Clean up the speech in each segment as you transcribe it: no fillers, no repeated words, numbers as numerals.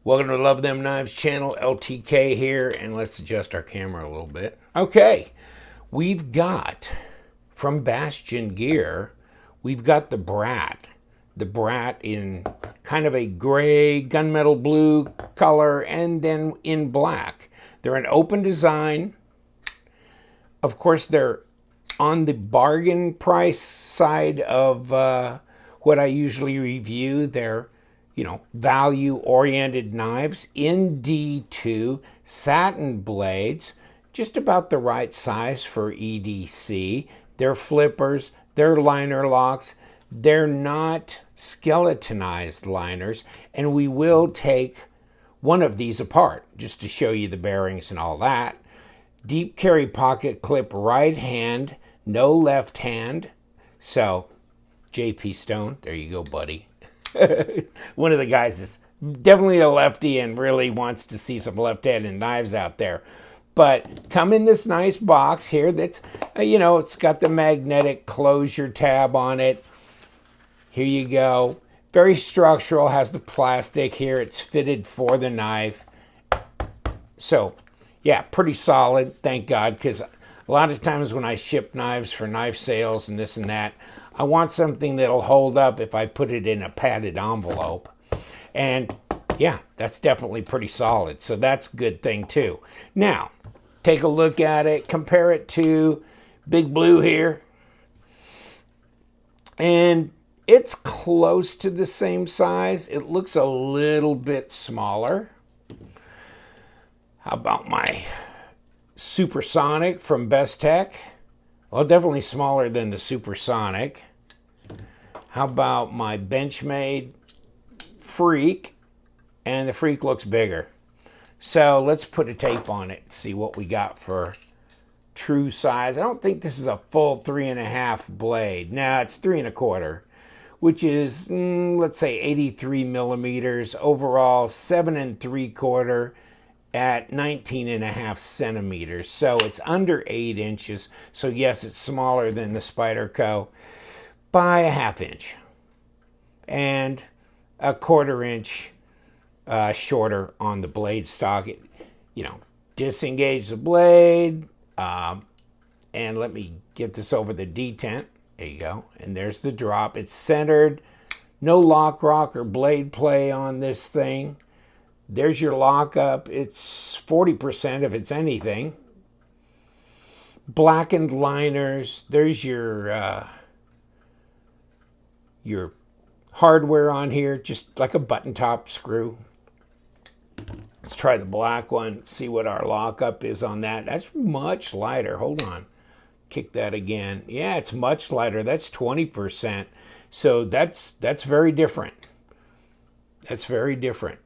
Welcome to Love Them Knives channel, LTK here, and let's adjust our camera a little bit. Okay, we've got, from Bastion Gear, we've got the Brat. The Brat in kind of a gray, gunmetal blue color, and then in black. They're an open design. Of course, they're on the bargain price side of what I usually review. They're value-oriented knives in D2, satin blades, just about the right size for EDC. They're flippers, they're liner locks, they're not skeletonized liners, and we will take one of these apart just to show you the bearings and all that. Deep carry pocket clip, right hand, no left hand. So, JP Stone, there you go, buddy. One of the guys is definitely a lefty and really wants to see some left-handed knives out there. But come in this nice box here that's, it's got the magnetic closure tab on it. Here you go. Very structural, has the plastic here. It's fitted for the knife. So, yeah, pretty solid, thank God, because a lot of times when I ship knives for knife sales and this and that, I want something that'll hold up if I put it in a padded envelope. And yeah, that's definitely pretty solid. So that's a good thing too. Now, take a look at it, compare it to Big Blue here. And it's close to the same size. It looks a little bit smaller. How about my Supersonic from Best Tech? Well, definitely smaller than the Supersonic. How about my Benchmade Freak? And the Freak looks bigger. So let's put a tape on it and see what we got for true size. I don't think this is a full 3.5 blade. No, it's 3 1/4, which is, let's say 83 millimeters. Overall, 7 3/4 at 19.5 centimeters. So it's under 8 inches. So yes, it's smaller than the Spyderco by a 1/2 inch. And a 1/4 inch shorter on the blade stock. Disengage the blade. And let me get this over the detent. There you go. And there's the drop. It's centered. No lock, rock, or blade play on this thing. There's your lockup. It's 40% if it's anything. Blackened liners. There's your hardware on here, just like a button top screw. Let's try the black one, see what our lockup is on that. That's much lighter. Hold on. Kick that again. Yeah, it's much lighter. That's 20%. So that's very different. That's very different.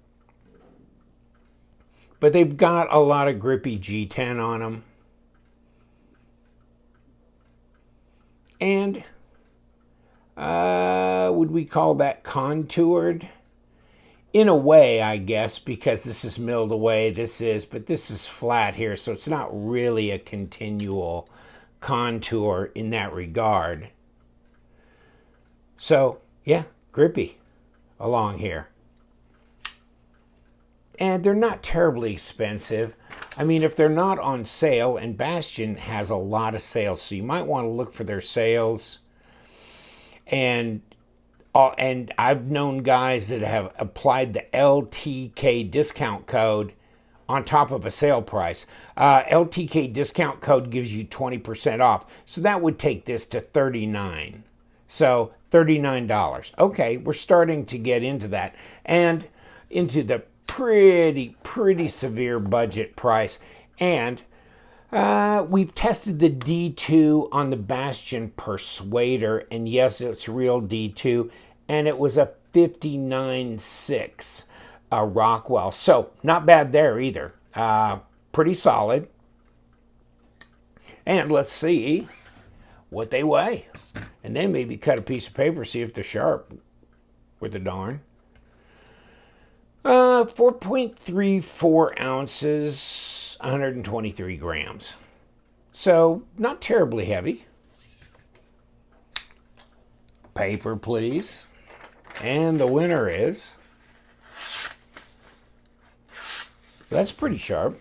But they've got a lot of grippy G10 on them. And would we call that contoured? In a way, I guess, because this is milled away. But this is flat here, so it's not really a continual contour in that regard. So, yeah, grippy along here. And they're not terribly expensive. I mean, if they're not on sale, and Bastion has a lot of sales, so you might want to look for their sales. And I've known guys that have applied the LTK discount code on top of a sale price. LTK discount code gives you 20% off. So that would take this to $39. So $39. Okay, we're starting to get into that. And into the pretty severe budget price. And we've tested the D2 on the Bastion Persuader, and yes, it's real D2, and it was a 59.6 Rockwell. So not bad there either. Pretty solid. And let's see what they weigh. And then maybe cut a piece of paper, see if they're sharp with the darn. 4.34 ounces, 123 grams. So, not terribly heavy. Paper, please. And the winner is That's pretty sharp.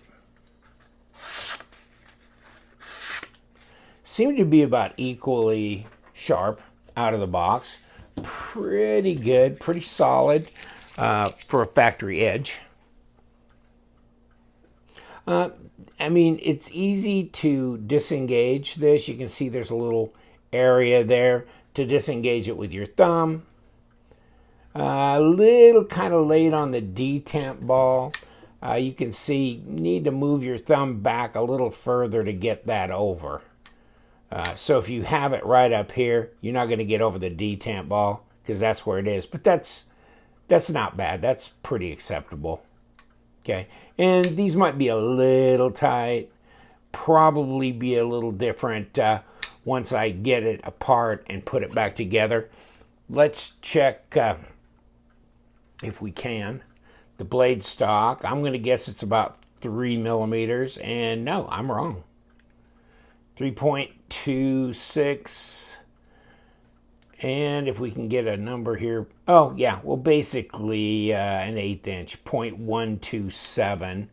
Seem to be about equally sharp out of the box. Pretty good, pretty solid for a factory edge. I mean, it's easy to disengage this. You can see there's a little area there to disengage it with your thumb. A little kind of late on the detamp ball. You can see you need to move your thumb back a little further to get that over. So if you have it right up here, you're not going to get over the detamp ball because that's where it is. But that's not bad. That's pretty acceptable. Okay, and these might be a little tight, probably be a little different once I get it apart and put it back together. Let's check, if we can, the blade stock. I'm going to guess it's about 3 millimeters, and no, I'm wrong. 3.26. And if we can get a number here, oh yeah, well basically an 1/8 inch, 0.127.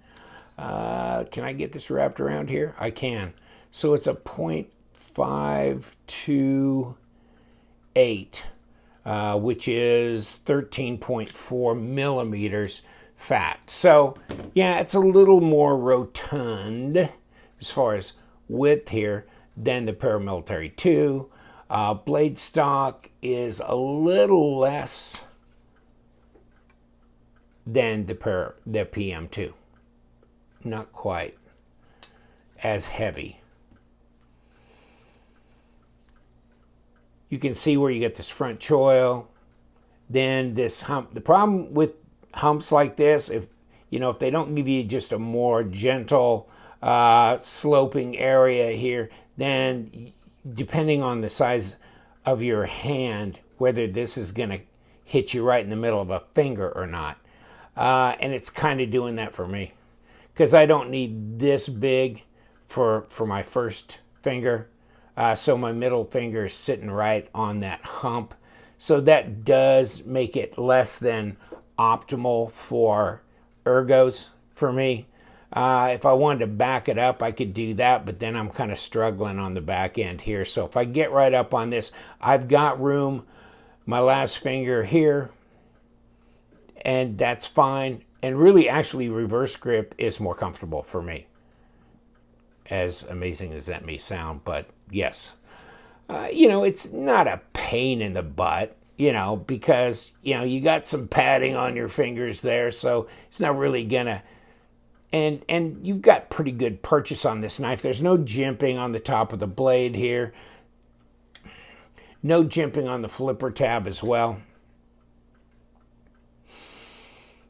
Can I get this wrapped around here? I can. So it's a 0.528, which is 13.4 millimeters fat. So yeah, it's a little more rotund as far as width here than the Paramilitary 2. Blade stock is a little less than the PM2. Not quite as heavy. You can see where you get this front choil, then this hump. The problem with humps like this, if they don't give you just a more gentle sloping area here, then depending on the size of your hand, whether this is going to hit you right in the middle of a finger or not. And it's kind of doing that for me because I don't need this big for my first finger. So my middle finger is sitting right on that hump. So that does make it less than optimal for ergos for me. If I wanted to back it up, I could do that, but then I'm kind of struggling on the back end here. So if I get right up on this, I've got room, my last finger here, and that's fine. And really, actually, reverse grip is more comfortable for me, as amazing as that may sound, but yes. It's not a pain in the butt, because, you got some padding on your fingers there, so it's not really gonna. And you've got pretty good purchase on this knife. There's no jimping on the top of the blade here. No jimping on the flipper tab as well.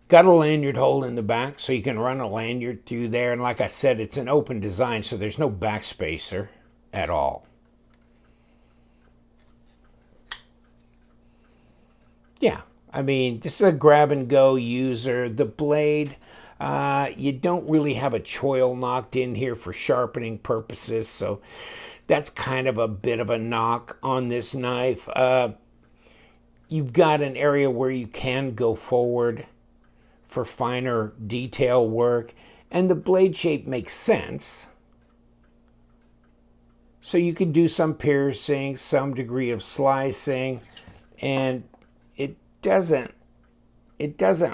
Got a lanyard hole in the back, so you can run a lanyard through there. And like I said, it's an open design, so there's no back spacer at all. Yeah, I mean, this is a grab-and-go user. The blade... you don't really have a choil knocked in here for sharpening purposes, so that's kind of a bit of a knock on this knife. You've got an area where you can go forward for finer detail work, and the blade shape makes sense. So you can do some piercing, some degree of slicing, and it doesn't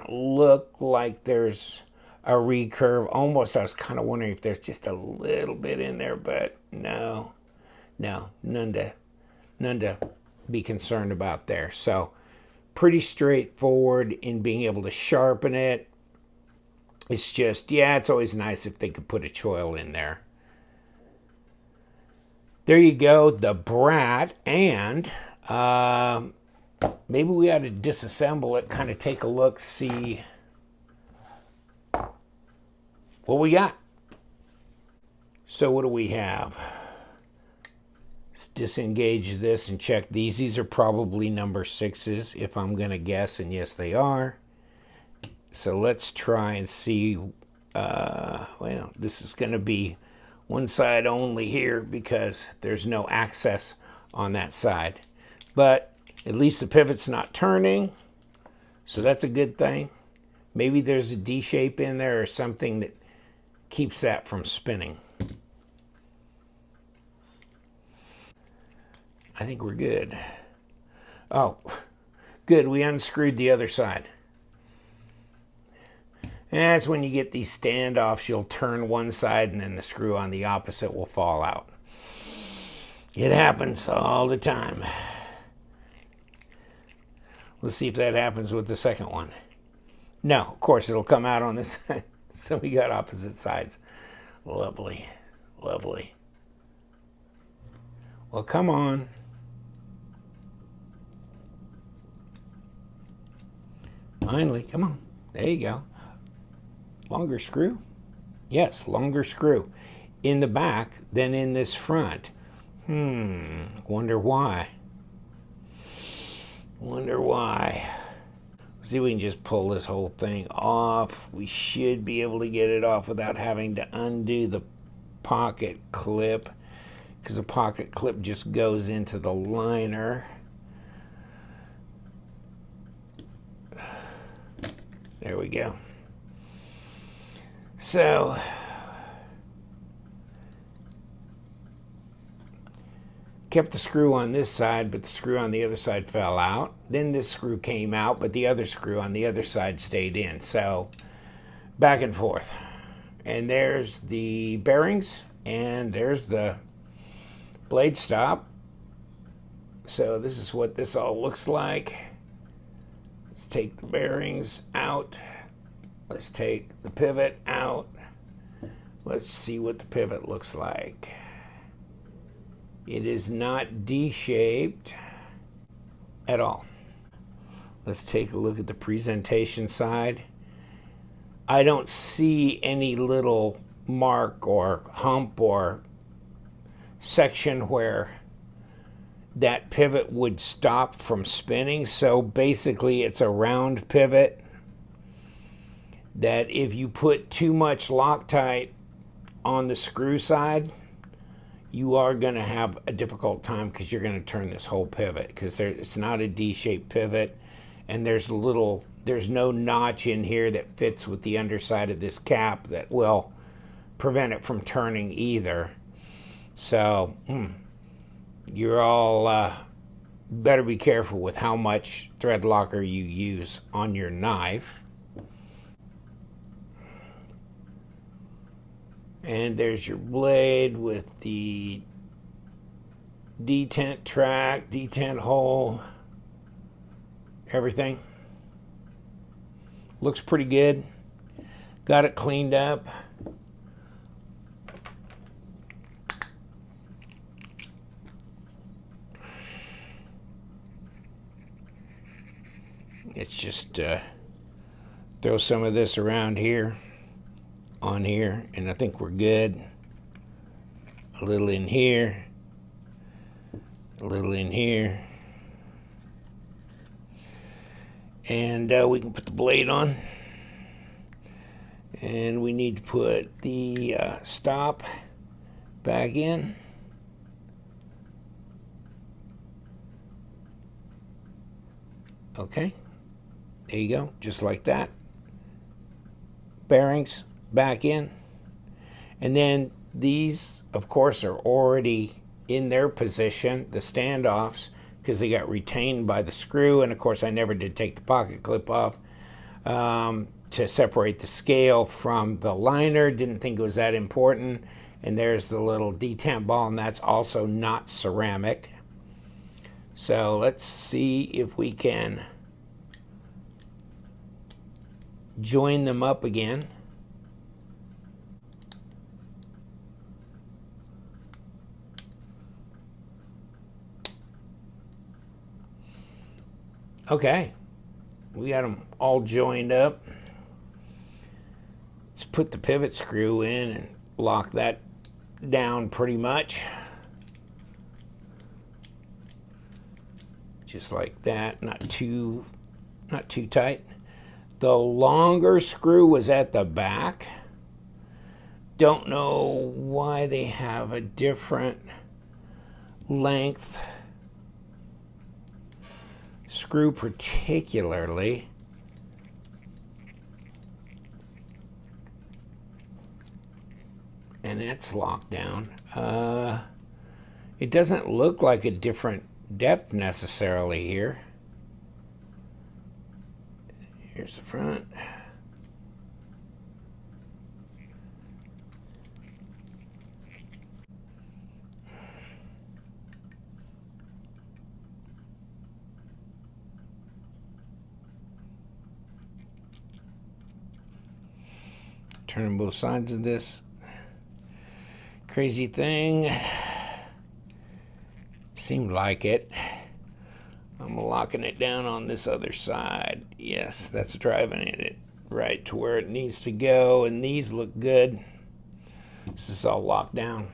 look like there's a recurve. Almost, I was kind of wondering if there's just a little bit in there, but no, none to be concerned about there. So pretty straightforward in being able to sharpen it. It's just, it's always nice if they could put a choil in there. There you go, the Brat, and maybe we ought to disassemble it, kind of take a look, see what we got. So what do we have? Let's disengage this and check these. These are probably number 6s, if I'm going to guess, and yes, they are. So let's try and see. Well, this is going to be one side only here because there's no access on that side. But at least the pivot's not turning, so that's a good thing. Maybe there's a D shape in there or something that keeps that from spinning. I think we're good. Oh, good, we unscrewed the other side. And that's when you get these standoffs, you'll turn one side and then the screw on the opposite will fall out. It happens all the time. Let's see if that happens with the second one. No, of course it'll come out on this side. So we got opposite sides. Lovely, lovely. Well, come on. Finally, come on. There you go. Longer screw? Yes, longer screw. In the back than in this front. Wonder why. Wonder why. See if we can just pull this whole thing off. We should be able to get it off without having to undo the pocket clip, because the pocket clip just goes into the liner. There we go. So kept the screw on this side, but the screw on the other side fell out. Then this screw came out, but the other screw on the other side stayed in. So back and forth. And there's the bearings, and there's the blade stop. So this is what this all looks like. Let's take the bearings out. Let's take the pivot out. Let's see what the pivot looks like. It is not D-shaped at all. Let's take a look at the presentation side. I don't see any little mark or hump or section where that pivot would stop from spinning. So basically it's a round pivot that if you put too much Loctite on the screw side, you are going to have a difficult time because you're going to turn this whole pivot, because it's not a D-shaped pivot, and there's no notch in here that fits with the underside of this cap that will prevent it from turning either. So you're all better be careful with how much thread locker you use on your knife. And there's your blade with the detent track, detent hole, everything. Looks pretty good. Got it cleaned up. Let's just throw some of this around here, on here, and I think we're good. A little in here, a little in here, and we can put the blade on, and we need to put the stop back in. Okay, there you go, just like that. Bearings back in, and then these of course are already in their position, the standoffs, because they got retained by the screw. And of course I never did take the pocket clip off to separate the scale from the liner. Didn't think it was that important. And there's the little detent ball, and that's also not ceramic. So let's see if we can join them up again. Okay, we got them all joined up. Let's put the pivot screw in and lock that down pretty much. Just like that, not too tight. The longer screw was at the back. Don't know why they have a different length screw particularly. and it's locked down. It doesn't look like a different depth necessarily here. Here's the front. Turning both sides of this crazy thing. Seemed like it. I'm locking it down on this other side. Yes, that's driving it right to where it needs to go, and these look good. This is all locked down.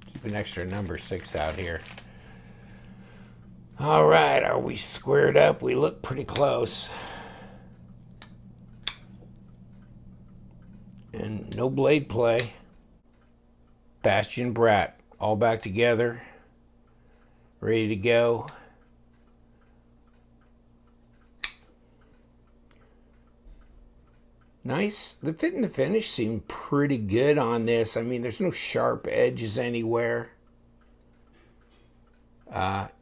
Keep an extra number 6 out here. All right, are we squared up? We look pretty close. And no blade play. Bastion Brat, all back together, ready to go. Nice. The fit and the finish seem pretty good on this. I mean, there's no sharp edges anywhere.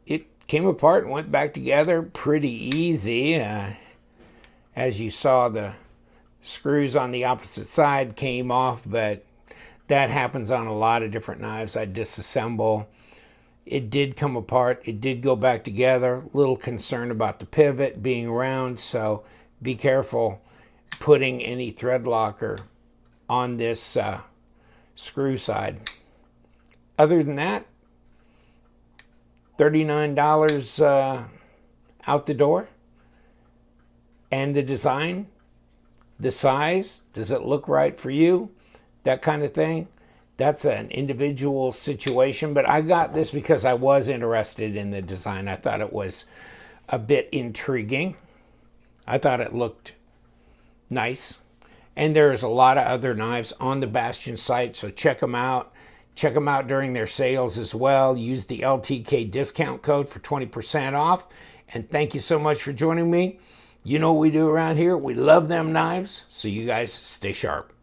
It came apart and went back together pretty easy. As you saw, the screws on the opposite side came off, but that happens on a lot of different knives I disassemble. It did come apart. It did go back together. Little concern about the pivot being round, so be careful putting any thread locker on this screw side. Other than that, $39 out the door. And the design, the size, does it look right for you? That kind of thing. That's an individual situation, but I got this because I was interested in the design. I thought it was a bit intriguing. I thought it looked nice. And there's a lot of other knives on the Bastion site, so check them out. Check them out during their sales as well. Use the LTK discount code for 20% off. And thank you so much for joining me. You know what we do around here. We love them knives, so you guys stay sharp.